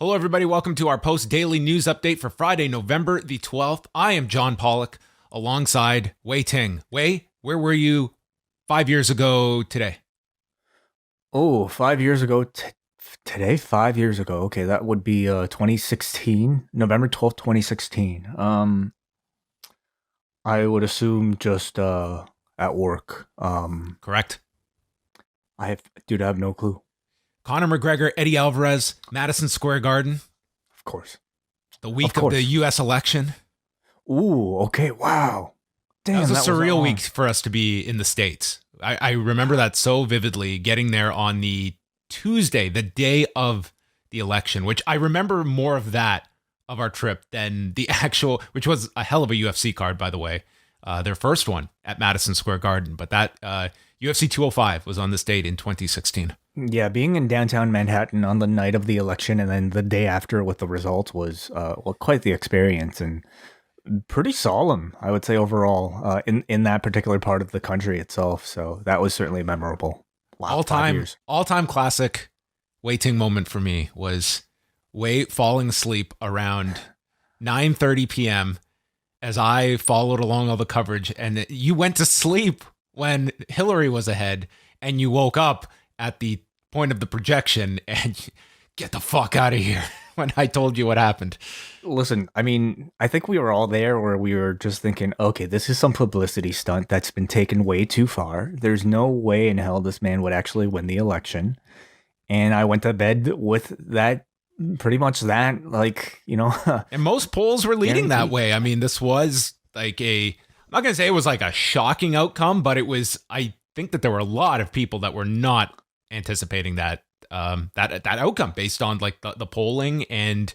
Hello, everybody. Welcome to our post-daily news update for Friday, November the 12th. I am John Pollock, alongside Wai Ting. Wai, where were you 5 years ago today? Oh, 5 years ago today? 5 years ago. Okay, that would be 2016, November 12th, 2016. I would assume just at work. Correct. I have no clue. Conor McGregor, Eddie Alvarez, Madison Square Garden, Of course. the week of the U.S. election. Ooh, okay, wow. Damn, That was a surreal long. week for us to be in the States. I remember that so vividly, getting there on the Tuesday, the day of the election, which I remember more of that of our trip than the actual, which was a hell of a UFC card, by the way. Their first one at Madison Square Garden. But that UFC 205 was on this date in 2016. Yeah, being in downtown Manhattan on the night of the election and then the day after with the results was quite the experience and pretty solemn, I would say, overall, in that particular part of the country itself. So that was certainly memorable. Wow, all-time classic Wai Ting moment for me was Wai falling asleep around 9:30 p.m. as I followed along all the coverage, and you went to sleep when Hillary was ahead, and you woke up at the point of the projection and get the fuck out of here when I told you what happened. Listen, I mean, I think we were all there where we were just thinking, okay, this is some publicity stunt that's been taken way too far. There's no way in hell this man would actually win the election. And I went to bed with that, pretty much that, like, you know. And most polls were leading that guaranteed. way. I mean, this was like I'm not going to say it was like a shocking outcome, but I think that there were a lot of people that were not anticipating that outcome based on like the polling and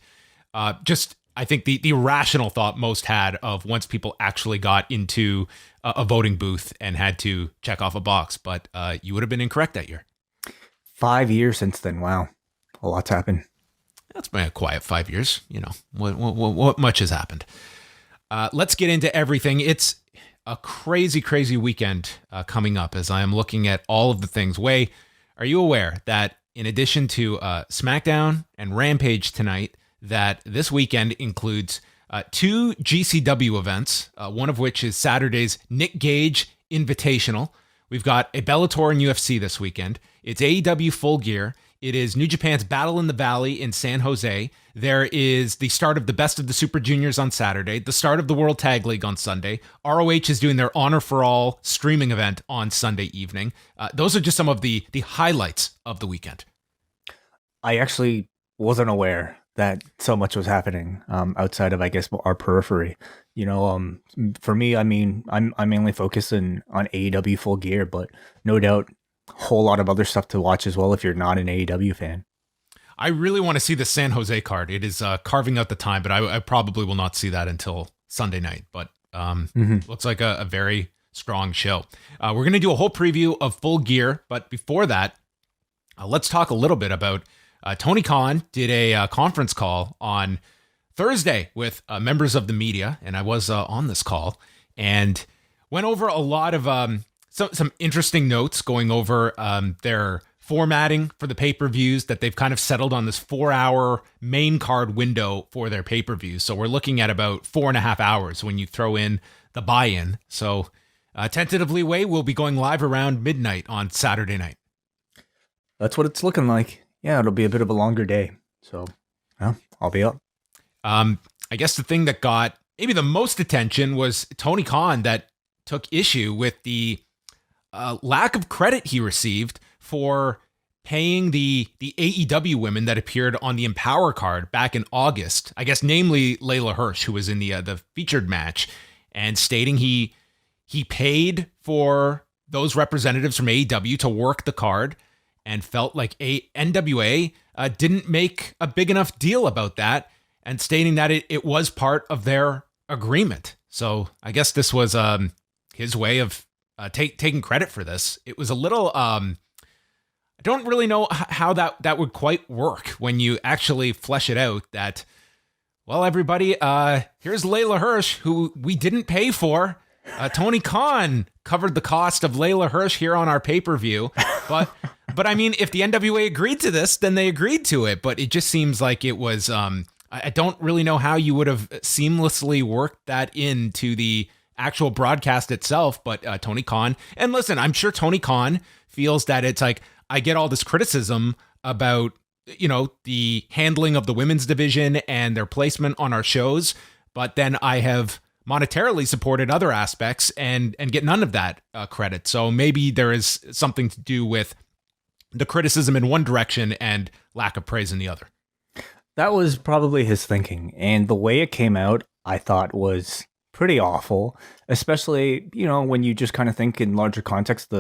just I think the rational thought most had of once people actually got into a voting booth and had to check off a box. But you would have been incorrect that year. 5 years since then. Wow. A lot's happened. That's been a quiet 5 years. You know, what much has happened. Let's get into everything. It's a crazy, crazy weekend coming up as I am looking at all of the things. Wai, are you aware that in addition to SmackDown and Rampage tonight, that this weekend includes two GCW events, one of which is Saturday's Nick Gage Invitational. We've got a Bellator and UFC this weekend. It's AEW Full Gear. It is New Japan's Battle in the Valley in San Jose. There is the start of the Best of the Super Juniors on Saturday, the start of the World Tag League on Sunday. ROH is doing their Honor for All streaming event on Sunday evening. Those are just some of the highlights of the weekend. I actually wasn't aware that so much was happening outside of, I guess, our periphery. You know, for me, I mean, I'm mainly focusing on AEW Full Gear, but no doubt a whole lot of other stuff to watch as well if you're not an AEW fan. I really want to see the San Jose card. It is carving out the time, but I probably will not see that until Sunday night. But looks like a very strong show. We're going to do a whole preview of Full Gear, but before that, let's talk a little bit about Tony Khan did a conference call on Thursday with members of the media, and I was on this call and went over a lot of some interesting notes, going over their formatting for the pay-per-views, that they've kind of settled on this 4-hour main card window for their pay-per-views. So we're looking at about 4.5 hours when you throw in the buy-in. So tentatively, Wai, we'll be going live around midnight on Saturday night. That's what it's looking like. Yeah, it'll be a bit of a longer day. So, yeah, I'll be up. I guess the thing that got maybe the most attention was Tony Khan, that took issue with the lack of credit he received for paying the AEW women that appeared on the Empower card back in August. I guess namely Layla Hirsch, who was in the featured match, and stating he paid for those representatives from AEW to work the card, and felt like NWA didn't make a big enough deal about that, and stating that it was part of their agreement. So I guess this was his way of taking credit for this. It was a little, I don't really know how that would quite work when you actually flesh it out that, well, everybody, here's Layla Hirsch, who we didn't pay for. Tony Khan covered the cost of Layla Hirsch here on our pay-per-view. But I mean, if the NWA agreed to this, then they agreed to it. But it just seems like it was. I don't really know how you would have seamlessly worked that into the actual broadcast itself. But Tony Khan, and listen, I'm sure Tony Khan feels that it's like, I get all this criticism about, the handling of the women's division and their placement on our shows, but then I have monetarily supported other aspects and get none of that credit. So maybe there is something to do with the criticism in one direction and lack of praise in the other. That was probably his thinking, and the way it came out, I thought was pretty awful, especially, when you just kind of think in larger context,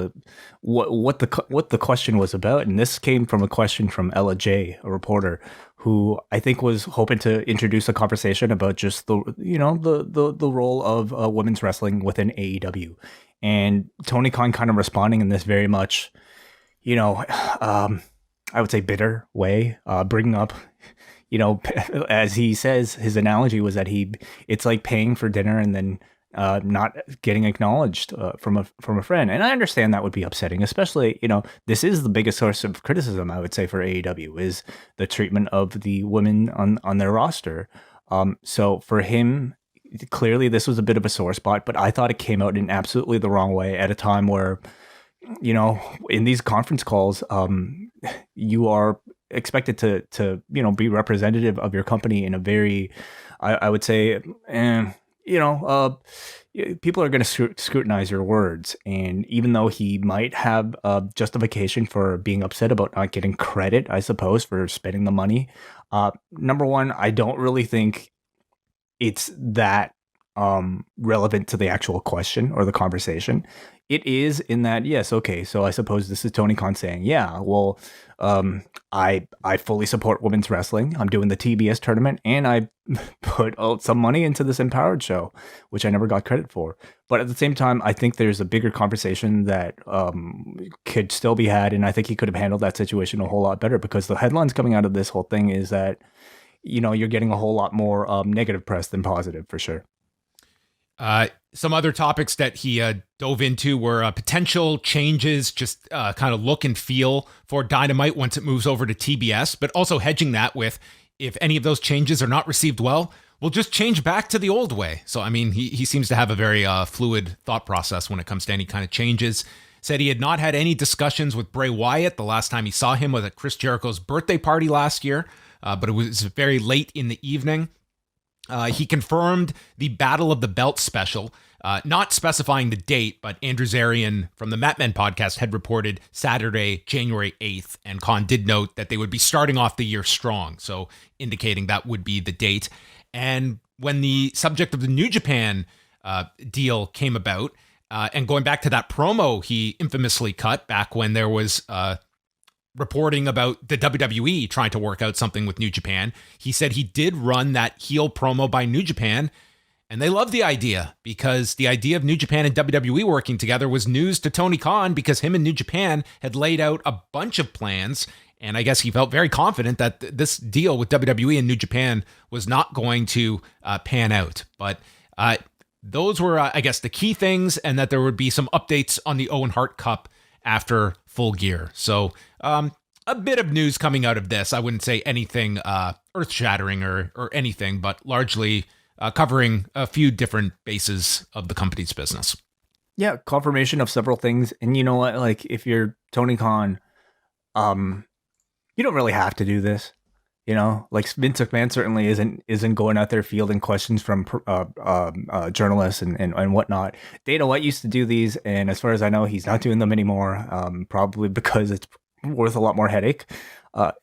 what the question was about. And this came from a question from Ella J, a reporter, who I think was hoping to introduce a conversation about just the role of women's wrestling within AEW. And Tony Khan kind of responding in this very much, I would say bitter way, bringing up, as he says, his analogy was that it's like paying for dinner and then not getting acknowledged from a friend. And I understand that would be upsetting, especially, this is the biggest source of criticism, I would say, for AEW, is the treatment of the women on their roster. So for him, clearly this was a bit of a sore spot, but I thought it came out in absolutely the wrong way at a time where, in these conference calls, you are expected to be representative of your company in a very, I would say, people are going to scrutinize your words. And even though he might have a justification for being upset about not getting credit, I suppose, for spending the money, number one, I don't really think it's that relevant to the actual question or the conversation. It is in that, yes, okay, so I suppose this is Tony Khan saying, yeah, well, I fully support women's wrestling. I'm doing the TBS tournament, and I put some money into this Empowered show, which I never got credit for. But at the same time, I think there's a bigger conversation that could still be had, and I think he could have handled that situation a whole lot better, because the headlines coming out of this whole thing is that, you're getting a whole lot more negative press than positive, for sure. Some other topics that he dove into were potential changes, just kind of look and feel for Dynamite once it moves over to TBS, but also hedging that with, if any of those changes are not received well, we'll just change back to the old way. So, I mean, he seems to have a very fluid thought process when it comes to any kind of changes. Said he had not had any discussions with Bray Wyatt. The last time he saw him was at Chris Jericho's birthday party last year, but it was very late in the evening. He confirmed the Battle of the Belt special, not specifying the date, but Andrew Zarian from the Mat Men podcast had reported Saturday, January 8th, and Khan did note that they would be starting off the year strong, so indicating that would be the date. And when the subject of the New Japan deal came about, and going back to that promo he infamously cut back when there was reporting about the WWE trying to work out something with New Japan, he said he did run that heel promo by New Japan, and they loved the idea, because the idea of New Japan and WWE working together was news to Tony Khan, because him and New Japan had laid out a bunch of plans, and I guess he felt very confident that this deal with WWE and New Japan was not going to pan out. But those were, I guess, the key things, and that there would be some updates on the Owen Hart Cup after Full Gear. So a bit of news coming out of this. I wouldn't say anything earth-shattering or anything, but largely covering a few different bases of the company's business. Yeah, confirmation of several things. And you know what? Like, if you're Tony Khan, you don't really have to do this. Like Vince McMahon certainly isn't going out there fielding questions from journalists and whatnot. Dana White used to do these, and as far as I know, he's not doing them anymore. Probably because it's worth a lot more headache.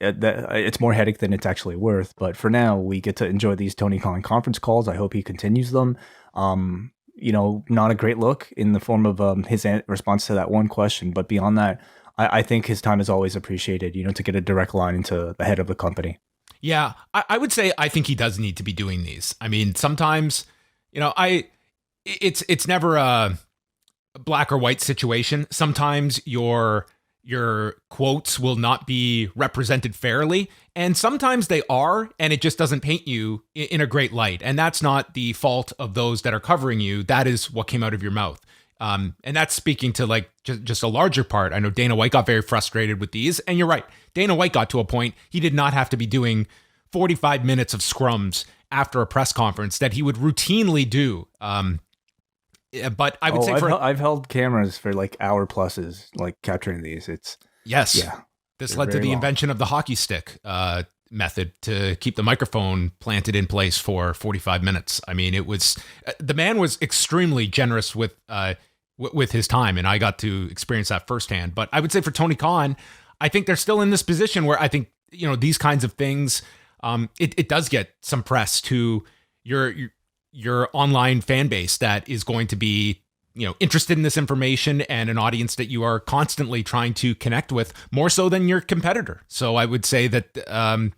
It's more headache than it's actually worth. But for now, we get to enjoy these Tony Khan conference calls. I hope he continues them. Not a great look in the form of his response to that one question, but beyond that, I think his time is always appreciated. To get a direct line into the head of the company. Yeah, I would say I think he does need to be doing these. I mean, sometimes, it's never a black or white situation. Sometimes your quotes will not be represented fairly, and sometimes they are, and it just doesn't paint you in a great light. And that's not the fault of those that are covering you. That is what came out of your mouth. And that's speaking to like just a larger part. I know Dana White got very frustrated with these, and you're right. Dana White got to a point he did not have to be doing 45 minutes of scrums after a press conference that he would routinely do. But I would say I've held cameras for like hour pluses, like capturing these. This led to the invention of the hockey stick method to keep the microphone planted in place for 45 minutes. I mean, the man was extremely generous with his time, and I got to experience that firsthand. But I would say for Tony Khan, I think they're still in this position where I think, these kinds of things, it does get some press to your online fan base that is going to be, interested in this information and an audience that you are constantly trying to connect with more so than your competitor. So I would say that,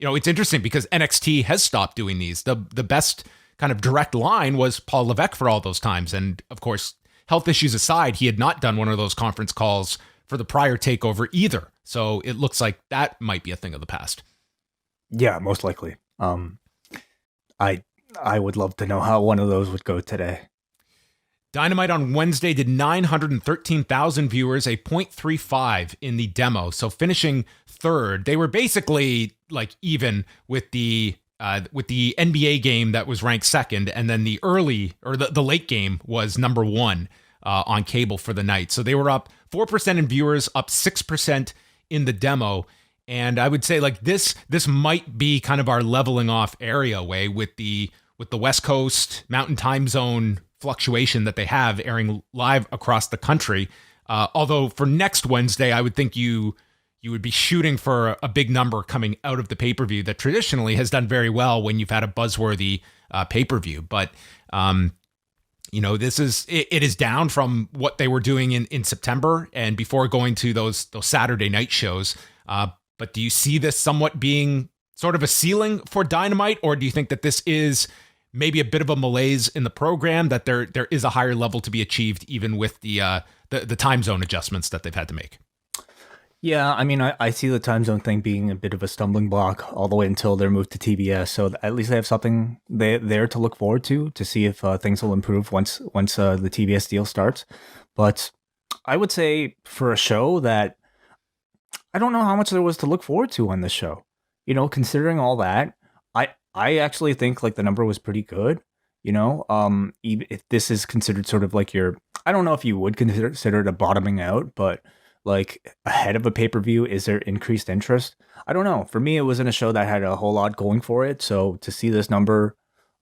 it's interesting because NXT has stopped doing these. The best kind of direct line was Paul Levesque for all those times. And of course, health issues aside, he had not done one of those conference calls for the prior takeover either. So it looks like that might be a thing of the past. Yeah, most likely. I would love to know how one of those would go today. Dynamite on Wednesday did 913,000 viewers, a 0.35 in the demo. So finishing third, they were basically like even with the NBA game that was ranked second, and then the late game was number one on cable for the night. So they were up 4% in viewers, up 6% in the demo. And I would say like this might be kind of our leveling off area way with the West Coast Mountain Time Zone fluctuation that they have airing live across the country. Although for next Wednesday, I would think you would be shooting for a big number coming out of the pay-per-view that traditionally has done very well when you've had a buzzworthy pay-per-view. But it is down from what they were doing in September and before going to those Saturday night shows. But do you see this somewhat being sort of a ceiling for Dynamite, or do you think that this is maybe a bit of a malaise in the program, that there is a higher level to be achieved even with the time zone adjustments that they've had to make? Yeah, I mean, I see the time zone thing being a bit of a stumbling block all the way until they're moved to TBS. So at least they have something there to look forward to see if things will improve once the TBS deal starts. But I would say for a show that I don't know how much there was to look forward to on this show. Considering all that, I actually think like the number was pretty good. Even if this is considered sort of like I don't know if you would consider it a bottoming out, but like ahead of a pay-per-view, is there increased interest? I don't know. For me, it wasn't a show that had a whole lot going for it. So to see this number,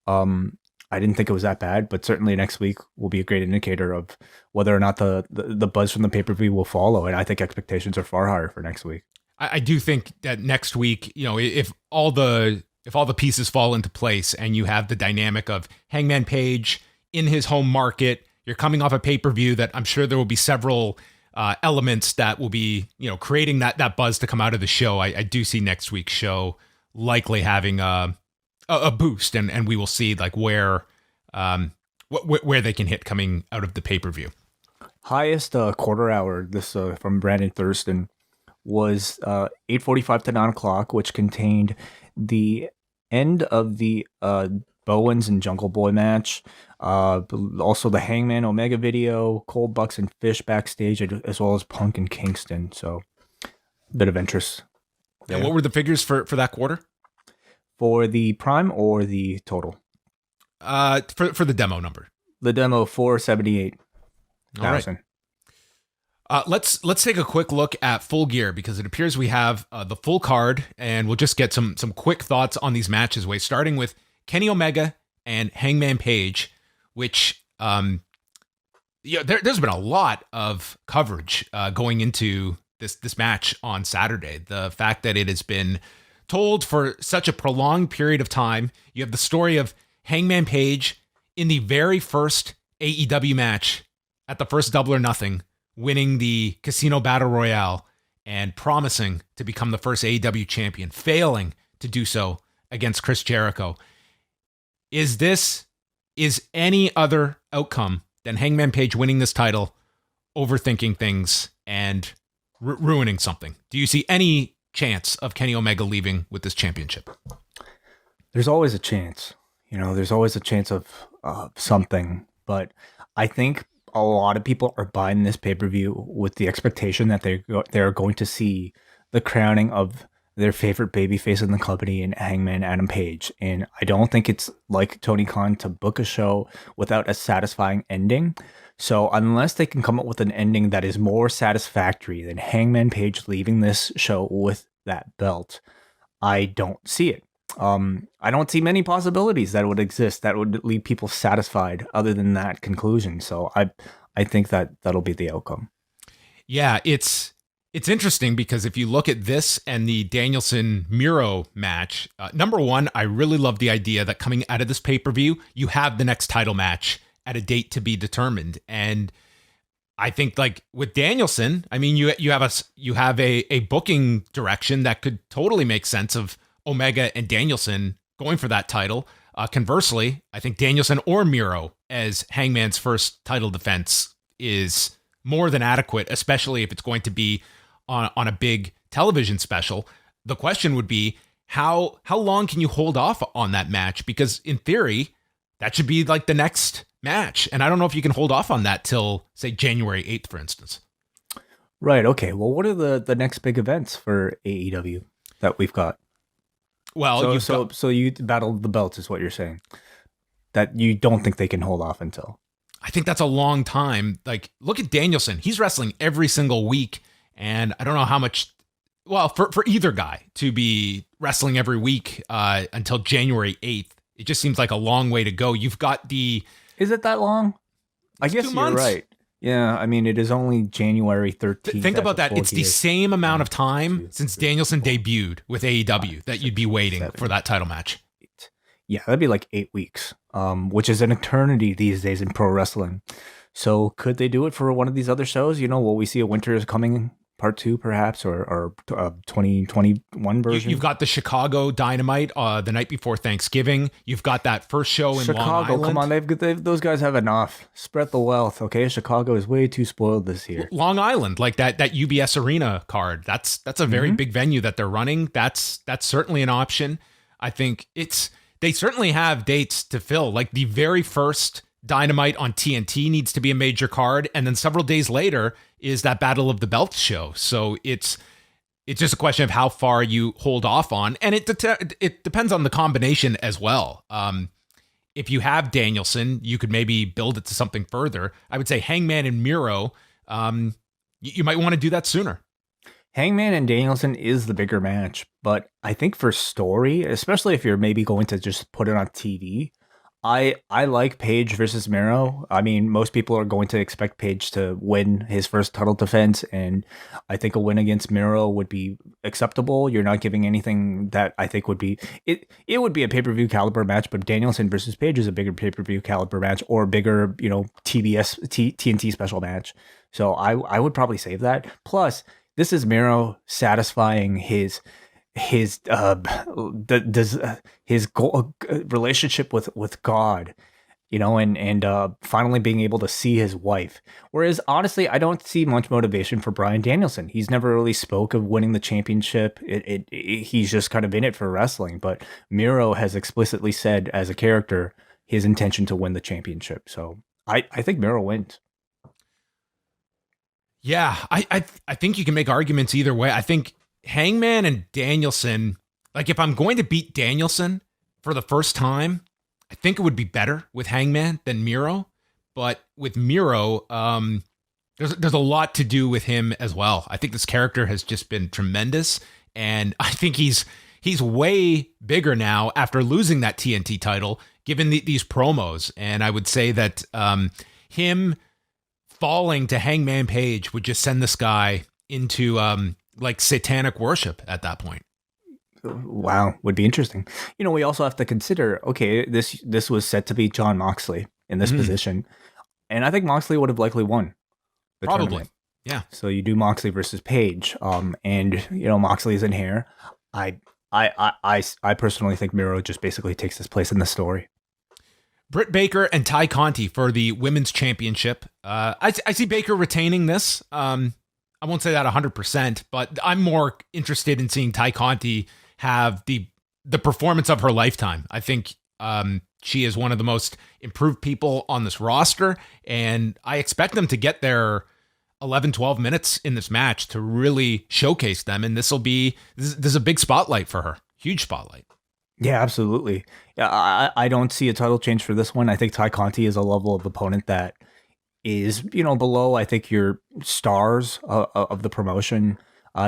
I didn't think it was that bad, but certainly next week will be a great indicator of whether or not the buzz from the pay-per-view will follow. And I think expectations are far higher for next week. I do think that next week, if all the pieces fall into place and you have the dynamic of Hangman Page in his home market, you're coming off a pay-per-view that I'm sure there will be several elements that will be, creating that buzz to come out of the show. I do see next week's show likely having a boost, and we will see like where they can hit coming out of the pay-per-view. Highest quarter hour this from Brandon Thurston was 8:45 to 9 o'clock, which contained the end of the Bowens and Jungle Boy match, also the Hangman Omega video, Cole, Bucks, and Fish backstage, as well as Punk and Kingston. So a bit of interest there. And what were the figures for that quarter? For the prime or the total? For the demo number. The demo, 478,000. Let's take a quick look at Full Gear, because it appears we have the full card, and we'll just get some quick thoughts on these matches. Starting with Kenny Omega and Hangman Page, which there's been a lot of coverage going into this match on Saturday. The fact that it has been told for such a prolonged period of time. You have the story of Hangman Page in the very first AEW match at the first Double or Nothing, winning the Casino Battle Royale and promising to become the first AEW champion, failing to do so against Chris Jericho. Is any other outcome than Hangman Page winning this title overthinking things and ruining something? Do you see any chance of Kenny Omega leaving with this championship? There's always a chance. There's always a chance of something. But I think a lot of people are buying this pay-per-view with the expectation that they're going to see the crowning of their favorite babyface in the company in Hangman Adam Page. And I don't think it's like Tony Khan to book a show without a satisfying ending. So unless they can come up with an ending that is more satisfactory than Hangman Page leaving this show with that belt, I don't see it. I don't see many possibilities that would exist that would leave people satisfied other than that conclusion. So I think that that'll be the outcome. Yeah, it's interesting because if you look at this and the Danielson Miro match, number one, I really love the idea that coming out of this pay-per-view, you have the next title match at a date to be determined. And I think like with Danielson, I mean, you have a booking direction that could totally make sense of Omega and Danielson going for that title. Conversely, I think Danielson or Miro as Hangman's first title defense is more than adequate, especially if it's going to be on a big television special. The question would be, how long can you hold off on that match? Because in theory, that should be like the next match. And I don't know if you can hold off on that till, say, January 8th, for instance. Right. Okay. Well, what are the next big events for AEW that we've got? Well, so you battled the belts is what you're saying. That you don't think they can hold off until. I think that's a long time. Like, look at Danielson. He's wrestling every single week. And I don't know how much, well, for either guy to be wrestling every week until January 8th, it just seems like a long way to go. You've got the... Is it that long? I guess you're right. Yeah, I mean, it is only January 13th. Think about that. It's the same amount of time since Danielson debuted with AEW that you'd be waiting for that title match. Yeah, that'd be like 8 weeks, which is an eternity these days in pro wrestling. So could they do it for one of these other shows? You know, will we see a Winter is Coming Part 2 perhaps, or 2021 version? You've got the Chicago Dynamite the night before Thanksgiving. You've got that first show in Long Island. Come on, those guys have enough. Spread the wealth, okay? Chicago is way too spoiled this year. Long Island, like that UBS Arena card. That's a very big venue that they're running. That's certainly an option. I think they certainly have dates to fill. Like the very first Dynamite on TNT needs to be a major card, and then several days later is that Battle of the Belts show. So it's just a question of how far you hold off on, and it depends on the combination as well. If you have Danielson, you could maybe build it to something further. I would say Hangman and Miro, you might want to do that sooner. Hangman and Danielson is the bigger match, but I think for story, especially if you're maybe going to just put it on TV, I like Page versus Miro. I mean, most people are going to expect Page to win his first title defense, and I think a win against Miro would be acceptable. You're not giving anything that I think would be it. It would be a pay-per-view caliber match, but Danielson versus Page is a bigger pay-per-view caliber match or bigger, TNT special match. So I would probably save that. Plus, this is Miro satisfying his relationship with God, and finally being able to see his wife. Whereas honestly, I don't see much motivation for Bryan Danielson. He's never really spoke of winning the championship. He's just kind of in it for wrestling. But Miro has explicitly said as a character his intention to win the championship. So I think Miro wins. Yeah, I think you can make arguments either way. I think Hangman and Danielson, like if I'm going to beat Danielson for the first time, I think it would be better with Hangman than Miro. But with Miro, there's a lot to do with him as well. I think this character has just been tremendous, and I think he's way bigger now after losing that TNT title, given these promos. And I would say that him falling to Hangman Page would just send this guy into like satanic worship at that point. Wow, would be interesting. We also have to consider, okay, this was set to be Jon Moxley in this position, and I think Moxley would have likely won the probably tournament. Yeah. So you do Moxley versus Page, and Moxley is in here. I personally think Miro just basically takes his place in the story. Britt Baker and Ty Conti for the women's championship. I see Baker retaining this. I won't say that 100%, but I'm more interested in seeing Ty Conti have the performance of her lifetime. I think She is one of the most improved people on this roster, and I expect them to get their 11, 12 minutes in this match to really showcase them. And this is a big spotlight for her. Huge spotlight. Yeah, absolutely. Yeah, I don't see a title change for this one. I think Ty Conti is a level of opponent that is, below, I think, your stars of the promotion.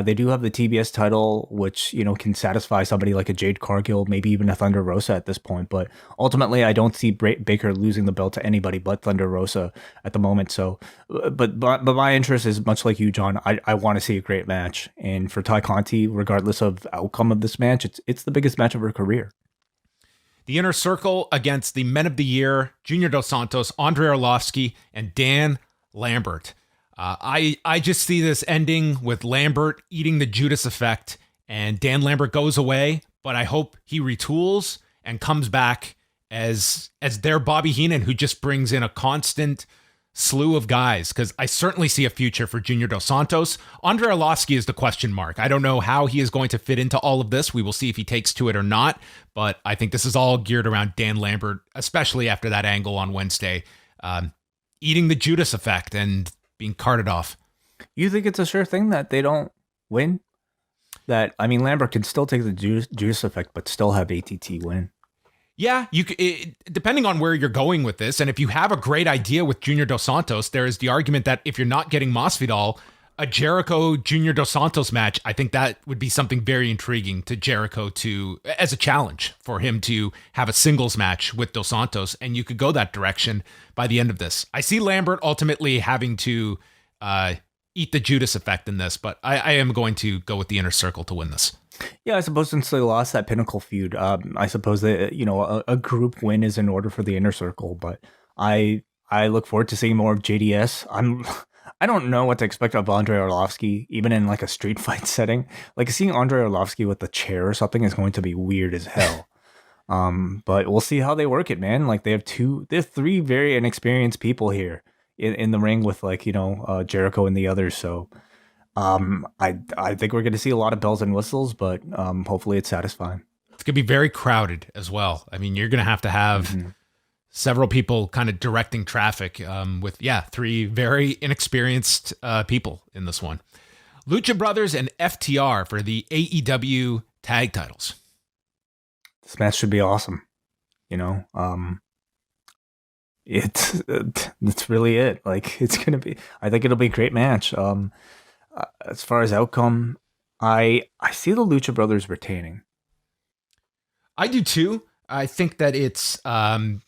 They do have the TBS title, which, can satisfy somebody like a Jade Cargill, maybe even a Thunder Rosa at this point. But ultimately, I don't see Baker losing the belt to anybody but Thunder Rosa at the moment. So, but my interest is much like you, John. I want to see a great match. And for Ty Conti, regardless of outcome of this match, it's the biggest match of her career. The Inner Circle against the Men of the Year, Junior Dos Santos, Andrei Arlovsky, and Dan Lambert. I just see this ending with Lambert eating the Judas effect, and Dan Lambert goes away, but I hope he retools and comes back as their Bobby Heenan, who just brings in a constant slew of guys, because I certainly see a future for Junior Dos Santos. Andrei Arlovsky is the question mark. I don't know how he is going to fit into all of this. We will see if he takes to it or not, but I think this is all geared around Dan Lambert, especially after that angle on Wednesday, eating the Judas effect and being carted off. You think it's a sure thing that they don't win? Lambert can still take the Judas effect, but still have ATT win. Yeah, depending on where you're going with this, and if you have a great idea with Junior Dos Santos, there is the argument that if you're not getting Masvidal, a Jericho Junior Dos Santos match, I think that would be something very intriguing to Jericho as a challenge for him to have a singles match with Dos Santos, and you could go that direction by the end of this. I see Lambert ultimately having to eat the Judas effect in this, but I am going to go with the Inner Circle to win this. Yeah, I suppose since they lost that Pinnacle feud, I suppose that a group win is in order for the Inner Circle. But I look forward to seeing more of JDS. I don't know what to expect of Andrei Arlovsky, even in like a street fight setting. Like seeing Andrei Arlovsky with a chair or something is going to be weird as hell. But we'll see how they work it, man. Like they have three very inexperienced people here in the ring with Jericho and the others. So. I think we're going to see a lot of bells and whistles, but hopefully it's satisfying. It's going to be very crowded as well. I mean, you're going to have several people kind of directing traffic with three very inexperienced people in this one. Lucha Brothers and FTR for the AEW tag titles. This match should be awesome. It's really it. Like it's going to be, I think it'll be a great match. As far as outcome, I see the Lucha Brothers retaining. I do too. I think that it's I'm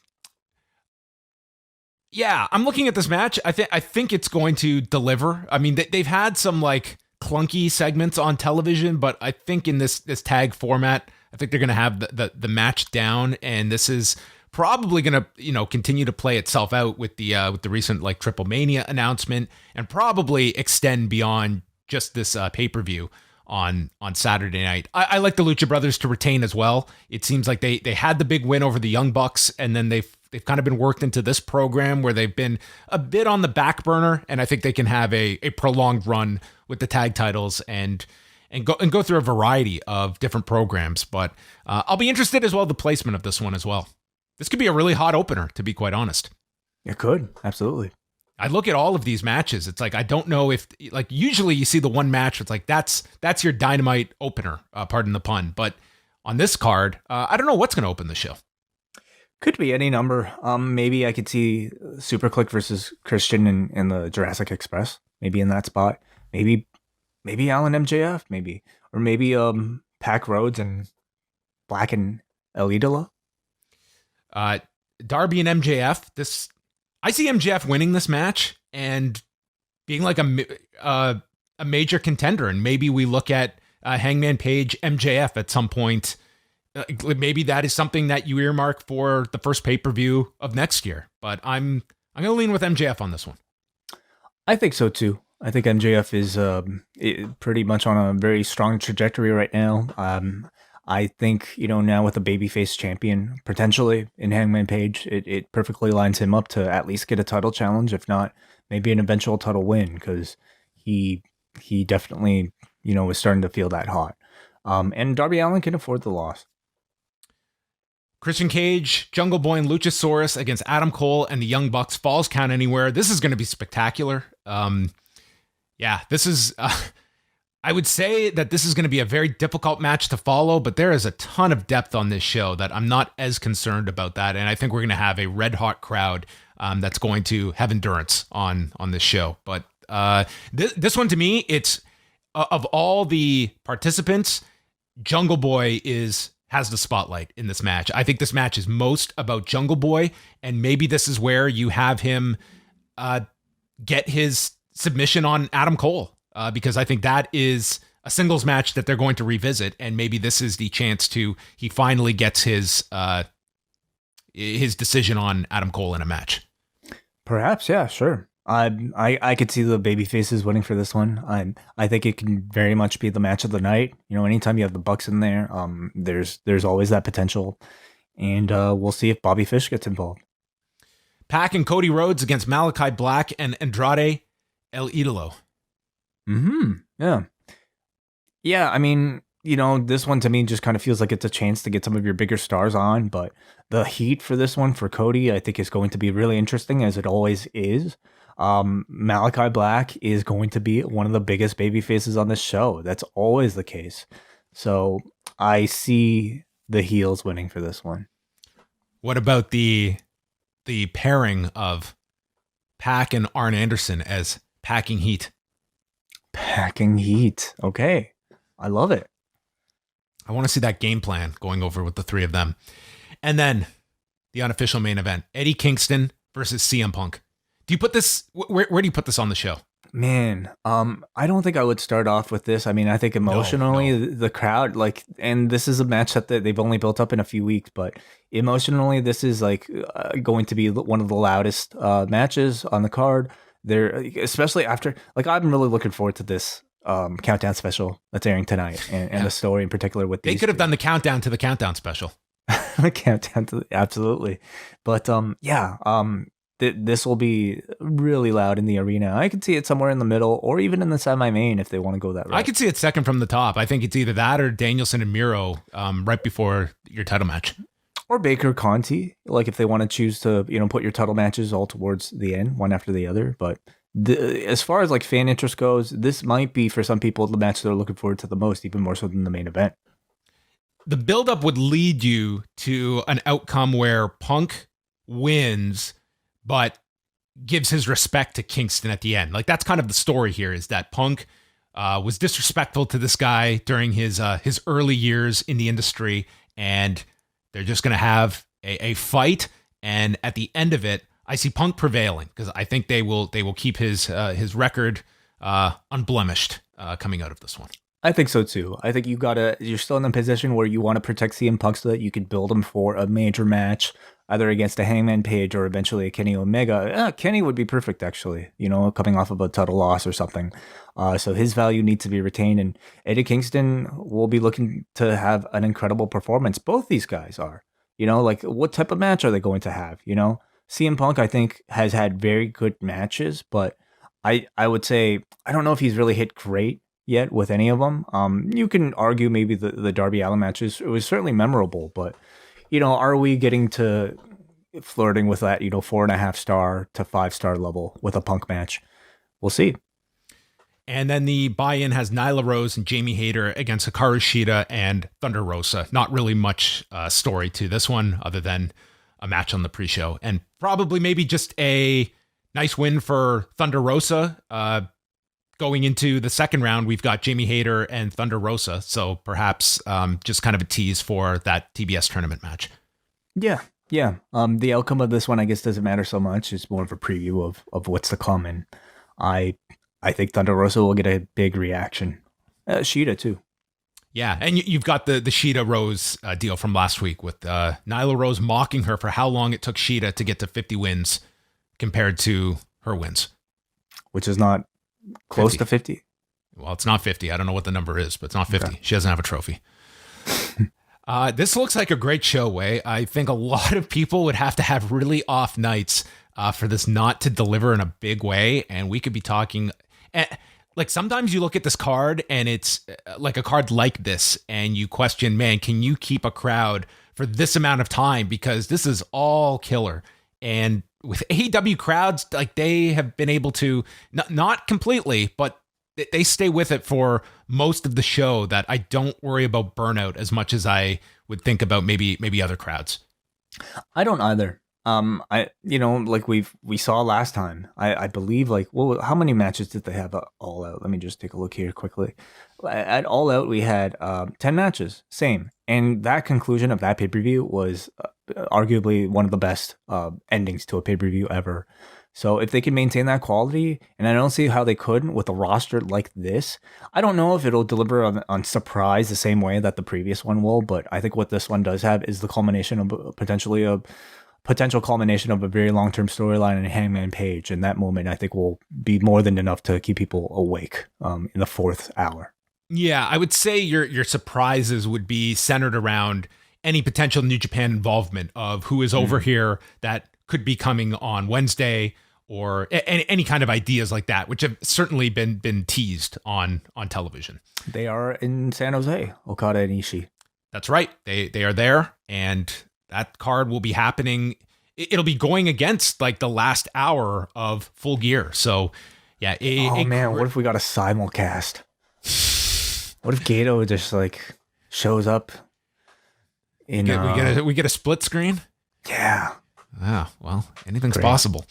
looking at this match. I think it's going to deliver. I mean, they've had some like clunky segments on television, but I think in this tag format, I think they're going to have the match down, and this is probably going to continue to play itself out with the recent like Triple Mania announcement, and probably extend beyond just this pay-per-view on Saturday night. I like the Lucha Brothers to retain as well. It seems like they had the big win over the Young Bucks, and then they've kind of been worked into this program where they've been a bit on the back burner, and I think they can have a prolonged run with the tag titles and go through a variety of different programs. But I'll be interested as well the placement of this one as well. This could be a really hot opener, to be quite honest. It could, absolutely. I look at all of these matches. It's like, I don't know if, like, usually you see the one match, it's like, that's your Dynamite opener, pardon the pun. But on this card, I don't know what's going to open the show. Could be any number. Maybe I could see Superclick versus Christian in the Jurassic Express. Maybe in that spot. Maybe Alan MJF, maybe. Or maybe Pac Rhodes and Black and El Idolo. Darby and MJF. I see MJF winning this match and being like a major contender, and maybe we look at Hangman Page MJF at some point. Maybe that is something that you earmark for the first pay-per-view of next year. But I'm going to lean with MJF on this one. I think so too. I think MJF is pretty much on a very strong trajectory right now. I think, now with a babyface champion, potentially in Hangman Page, it perfectly lines him up to at least get a title challenge, if not maybe an eventual title win, because he definitely, is starting to feel that hot. And Darby Allin can afford the loss. Christian Cage, Jungle Boy, and Luchasaurus against Adam Cole and the Young Bucks. Falls Count Anywhere. This is going to be spectacular. This is... I would say that this is going to be a very difficult match to follow, but there is a ton of depth on this show that I'm not as concerned about that. And I think we're going to have a red hot crowd that's going to have endurance on this show. But this one, to me, it's of all the participants, Jungle Boy has the spotlight in this match. I think this match is most about Jungle Boy, and maybe this is where you have him get his submission on Adam Cole. Because I think that is a singles match that they're going to revisit, and maybe this is the chance he finally gets his decision on Adam Cole in a match. Perhaps, yeah, sure. I could see the baby faces winning for this one. I think it can very much be the match of the night. You know, anytime you have the Bucks in there, there's always that potential, and we'll see if Bobby Fish gets involved. Pac and Cody Rhodes against Malachi Black and Andrade El Idolo. Yeah. I mean, you know, this one to me just kind of feels like it's a chance to get some of your bigger stars on, but the heat for this one for Cody, I think is going to be really interesting, as it always is. Malachi Black is going to be one of the biggest baby faces on this show. That's always the case. So I see the heels winning for this one. What about the pairing of Pac and Arn Anderson as Packing Heat? Packing heat. Okay. I love it. I want to see that game plan going over with the three of them. And then the unofficial main event, Eddie Kingston versus CM Punk. Do you put this, where do you put this on the show? Man, I don't think I would start off with this. I mean, I think emotionally, the crowd, like, and this is a match that they've only built up in a few weeks, but emotionally, this is like going to be one of the loudest matches on the card. There, especially after, like, I'm really looking forward to this countdown special that's airing tonight, and the story in particular with they could have done the countdown to the countdown special. The countdown to absolutely, but this will be really loud in the arena. I could see it somewhere in the middle, or even in the semi-main if they want to go that route. I could see it second from the top. I think it's either that or Danielson and Miro right before your title match. Or Baker Conti, like if they want to choose to, you know, put your title matches all towards the end, one after the other. But as far as like fan interest goes, this might be for some people the match they're looking forward to the most, even more so than the main event. The buildup would lead you to an outcome where Punk wins, but gives his respect to Kingston at the end. Like, that's kind of the story here, is that Punk was disrespectful to this guy during his early years in the industry, and they're just going to have a fight, and at the end of it, I see Punk prevailing, because I think they will keep his record unblemished coming out of this one. I think so too. I think you're still in a position where you want to protect CM Punk so that you can build him for a major match, either against a Hangman Page or eventually a Kenny Omega. Kenny would be perfect, actually, you know, coming off of a title loss or something. So his value needs to be retained, and Eddie Kingston will be looking to have an incredible performance. Both these guys are, you know, like, what type of match are they going to have? You know, CM Punk, I think, has had very good matches, but I would say, I don't know if he's really hit great yet with any of them. You can argue maybe the Darby Allin matches, it was certainly memorable, but, you know, are we getting to flirting with that, you know, 4.5 star to 5-star level with a Punk match? We'll see. And then the buy-in has Nyla Rose and Jamie Hayter against Hikaru Shida and Thunder Rosa. Not really much story to this one other than a match on the pre-show, and probably maybe just a nice win for Thunder Rosa. Going into the second round, we've got Jamie Hayter and Thunder Rosa, so perhaps just kind of a tease for that TBS tournament match. Yeah. The outcome of this one, I guess, doesn't matter so much. It's more of a preview of what's to come, and I think Thunder Rosa will get a big reaction. Shida too. Yeah, and you've got the Shida Rose deal from last week with Nyla Rose mocking her for how long it took Shida to get to 50 wins compared to her wins, which is not close 50. To 50. Well, it's not 50. I don't know what the number is, but it's not 50. Okay. She doesn't have a trophy. This looks like a great show, Wai. I think a lot of people would have to have really off nights for this not to deliver in a big way. And we could be talking, like, sometimes you look at this card and it's like a card like this and you question, man, can you keep a crowd for this amount of time because this is all killer. And with AEW crowds, like they have been able to, not completely, but they stay with it for most of the show, that I don't worry about burnout as much as I would think about maybe other crowds. I don't either. Like we saw last time, I believe, like, well, how many matches did they have at All Out? Let me just take a look here quickly. At All Out, we had 10 matches, same. And that conclusion of that pay-per-view was arguably one of the best endings to a pay-per-view ever. So if they can maintain that quality, and I don't see how they couldn't with a roster like this, I don't know if it'll deliver on surprise the same way that the previous one will, but I think what this one does have is the culmination of potential culmination of a very long-term storyline in Hangman Page, and that moment I think will be more than enough to keep people awake in the fourth hour. Yeah, I would say your surprises would be centered around any potential New Japan involvement of who is over here that could be coming on Wednesday, or any kind of ideas like that, which have certainly been teased on television. They are in San Jose, Okada and Ishii. That's right. They are there, and that card will be happening. It'll be going against like the last hour of Full Gear. So yeah. What if we got a simulcast? What if Gato just like shows up in we get a split screen? Yeah. Ah, well, anything's possible.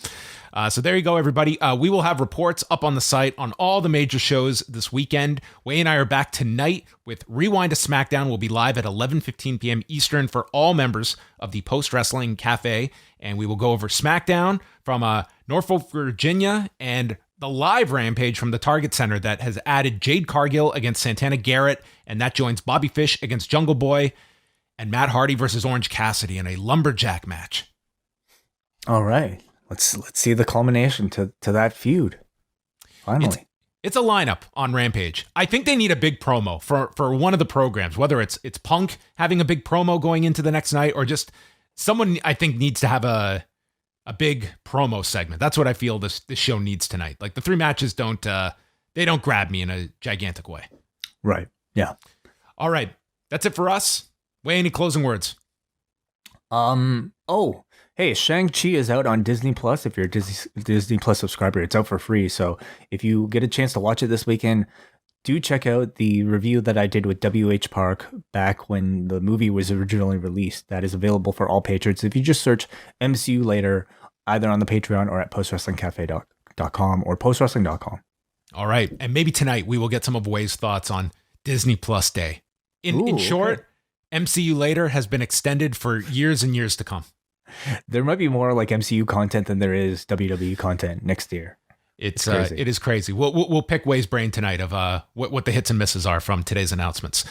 So there you go, everybody. We will have reports up on the site on all the major shows this weekend. Wai and I are back tonight with Rewind to SmackDown. We'll be live at 11:15 p.m. Eastern for all members of the Post Wrestling Cafe. And we will go over SmackDown from Norfolk, Virginia, and the live Rampage from the Target Center that has added Jade Cargill against Santana Garrett. And that joins Bobby Fish against Jungle Boy, and Matt Hardy versus Orange Cassidy in a lumberjack match. All right. Let's see the culmination to that feud. Finally. It's a lineup on Rampage. I think they need a big promo for one of the programs, whether it's Punk having a big promo going into the next night, or just someone I think needs to have a big promo segment. That's what I feel this show needs tonight. Like the three matches don't grab me in a gigantic way. Right. Yeah. All right. That's it for us. Wai, any closing words? Hey, Shang-Chi is out on Disney Plus. If you're a Disney Plus subscriber, it's out for free. So if you get a chance to watch it this weekend, do check out the review that I did with WH Park back when the movie was originally released. That is available for all patrons. If you just search MCU Later, either on the Patreon or at postwrestlingcafe.com or postwrestling.com. All right. And maybe tonight we will get some of Wai's thoughts on Disney Plus Day. In short, okay. MCU Later has been extended for years and years to come. There might be more like MCU content than there is WWE content next year. It is crazy. We'll pick Wai's brain tonight of what the hits and misses are from today's announcements.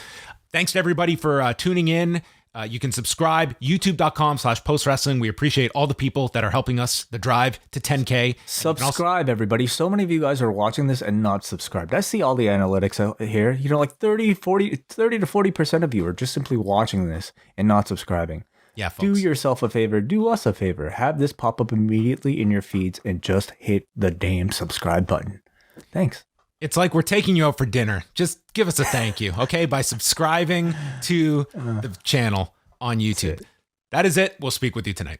Thanks to everybody for tuning in. You can subscribe, youtube.com/postwrestling. We appreciate all the people that are helping us the drive to 10K. Subscribe, everybody. So many of you guys are watching this and not subscribed. I see all the analytics out here. You know, like 30 to 40% of you are just simply watching this and not subscribing. Yeah, folks. Do yourself a favor. Do us a favor. Have this pop up immediately in your feeds and just hit the damn subscribe button. Thanks. It's like we're taking you out for dinner. Just give us a thank you, okay? By subscribing to the channel on YouTube. That is it. We'll speak with you tonight.